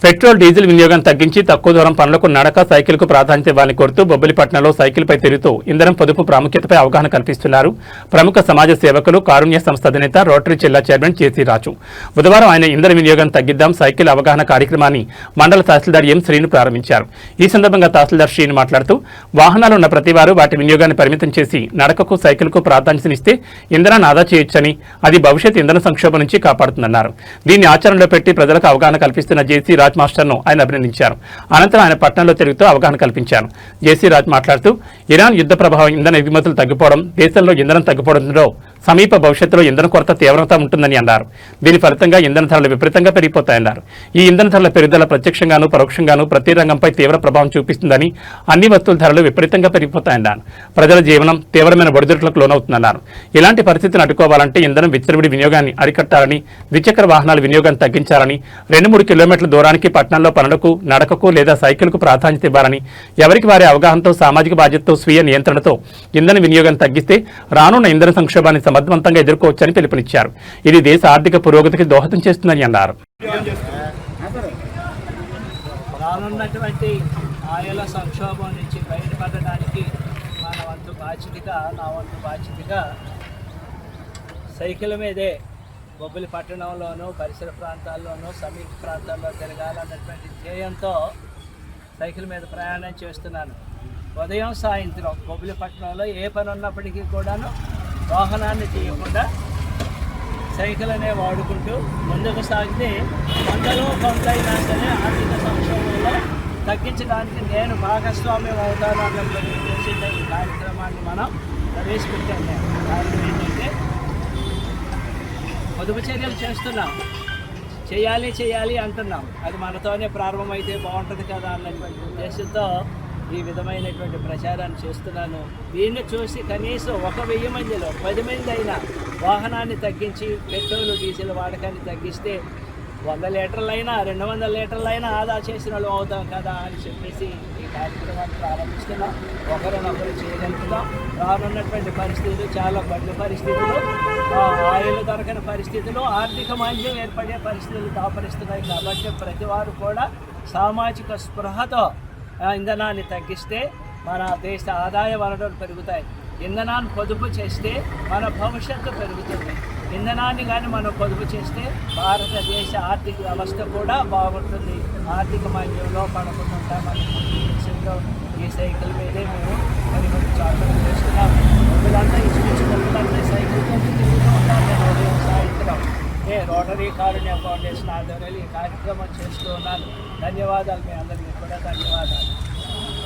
Petrol diesel వినియోగం తగ్గించి తక్కువ దూరం పనులకు నడక సైకిల్కు ప్రాధాన్యత ఇవ్వాలని కోరుతూ బొబ్బిలిపట్నంలో సైకిల్పై తిరుగుతూ ఇంధనం పొదుపు ప్రాముఖ్యతపై అవగాహన కల్పిస్తున్నారు ప్రముఖ సమాజ సేవకులు కారుణ్య సంస్థ అధినేత రోటరీ జిల్లా చైర్మన్ జేసీ రాజు. బుధవారం ఆయన ఇంధన వినియోగం తగ్గిద్దాం సైకిల్ అవగాహన కార్యక్రమాన్ని మండల తహసీల్దార్ ఎం శ్రీను ప్రారంభించారు. ఈ సందర్భంగా తహసీల్దార్ శ్రీను మాట్లాడుతూ వాహనాలు ఉన్న ప్రతి వారు వాటి వినియోగాన్ని పరిమితం చేసి నడకకు సైకిల్కు ప్రాధాన్యతనిస్తే ఇంధనాన్ని ఆదా చేయొచ్చని, అది భవిష్యత్ ఇంధన సంక్షోభం నుంచి కాపాడుతుందన్నారు. దీన్ని ఆచరణలో పెట్టి ప్రజలకు అవగాహన కల్పిస్తున్న జేసీ రాజ్ మాస్టర్ను ఆయన అభినందించారు. అనంతరం ఆయన పట్టణంలో తిరుగుతూ అవగాహన కల్పించారు. జేసీ రాజ్ మాట్లాడుతూ ఇరాన్ యుద్ధ ప్రభావం ఇంధన ఎగుమతులు తగ్గిపోవడం, దేశంలో ఇంధనం తగ్గిపోవడంలో సమీప భవిష్యత్తులో ఇంధన కొరత తీవ్రత ఉంటుందని అన్నారు. దీని ఫలితంగా ఇంధన ధరలు విపరీతంగా పెరిగిపోతాయన్నారు. ఈ ఇంధన ధరల పెరుగుదల ప్రత్యక్షంగానూ పరోక్షంగానూ ప్రతి రంగంపై తీవ్ర ప్రభావం చూపిస్తుందని, అన్ని వస్తువుల ధరలు విపరీతంగా పెరిగిపోతాయన్నారు. ప్రజల జీవనం తీవ్రమైన ఒడిదుడుకులకు లోనవుతుందన్నారు. ఇలాంటి పరిస్థితిని అడ్డుకోవాలంటే ఇంధనం విచ్చలవిడి వినియోగాన్ని అరికట్టాలని, ద్విచక్ర వాహనాల వినియోగాన్ని తగ్గించాలని, 2-3 కిలోమీటర్ల దూరానికి పట్టణంలో పనులకు నడకకు లేదా సైకిల్కు ప్రాధాన్యత ఇవ్వాలని, ఎవరికి వారి అవగాహనతో సామాజిక బాధ్యతతో స్వీయ నియంత్రణతో ఇంధన వినియోగం తగ్గిస్తే రానున్న ఇంధన సంక్షోభాన్ని సమర్థవంతంగా ఎదుర్కోవచ్చని పిలుపునిచ్చారు. ఇది దేశ ఆర్థిక పురోగతికి దోహదం చేస్తుందని అన్నారు. రానున్నటువంటి ఆయల సంక్షోభం నుంచి బయటపడడానికి మన వంతు బాధ్యతగా, నా వంతు బాధ్యతగా సైకిల్ మీదే బొబ్బిలి పట్టణంలోనూ పరిసర ప్రాంతాల్లోనూ సమీప ప్రాంతాల్లో తిరగాలన్నటువంటి ధ్యేయంతో సైకిల్ మీద ప్రయాణం చేస్తున్నాను. ఉదయం సాయంత్రం బొబ్బిలి పట్టణంలో ఏ పని ఉన్నప్పటికీ కూడాను వాహనాన్ని తీయకుండా సైకిల్ అనే వాడుకుంటూ ముందుకు సాగితే వందలో కొంతైనా సరే ఆర్థిక సంక్షోభంలో తగ్గించడానికి నేను భాగస్వామ్యం అవుతాను అన్నటువంటి ఉద్దేశంతో ఈ కార్యక్రమాన్ని మనం ప్రవేశపెట్టాము. కారణం ఏంటంటే పొదుపు చర్యలు చేస్తున్నాం, చేయాలి అంటున్నాం. అది మనతోనే ప్రారంభమైతే బాగుంటుంది కదా అన్నటువంటి ఉద్దేశంతో ఈ విధమైనటువంటి ప్రచారాన్ని చేస్తున్నాను. దీన్ని చూసి కనీసం 1000 మందిలో 10 మంది అయినా వాహనాన్ని తగ్గించి పెట్రోల్ డీజిల్ వాడకాన్ని తగ్గిస్తే 100 లీటర్లైనా 200 లీటర్లైనా ఆదా చేసిన వాళ్ళు అవుతాం కదా అని చెప్పేసి ఈ కార్యక్రమాన్ని ప్రారంభిస్తున్నాం. ఒకరినొకరు చేయగలుగుతాం. రానున్నటువంటి పరిస్థితులు చాలా బండి పరిస్థితులు, ఆయిల్ దొరకని పరిస్థితులు, ఆర్థిక మాంద్యం ఏర్పడే పరిస్థితులు దాపరిస్తున్నాయి. కాబట్టి ప్రతి వారు కూడా సామాజిక స్పృహతో ఇంధనాన్ని తగ్గిస్తే మన దేశ ఆదాయ వనరులు పెరుగుతాయి. ఇంధనాన్ని పొదుపు చేస్తే మన భవిష్యత్తు పెరుగుతుంది. ఇంధనాన్ని కానీ మనం పొదుపు చేస్తే భారతదేశ ఆర్థిక వ్యవస్థ కూడా బాగుంటుంది. ఆర్థిక మాంద్యంలో పడకుండా ఉద్దేశంతో ఈ సైకిల్ మీదే మేము మరి చార్టర్ చేస్తున్నాం. వీళ్ళంతా ఇచ్చుకుంటే సైకిల్తో తిరుగుతూ ఉంటాను. నేను ఉదయం సాయంత్రం రోటరీ కారుణ్య ఫౌండేషన్ ఆధ్వర్యంలో ఈ కార్యక్రమం చేస్తూ ఉన్నాను. ధన్యవాదాలు మీ అందరికీ కూడా ధన్యవాదాలు.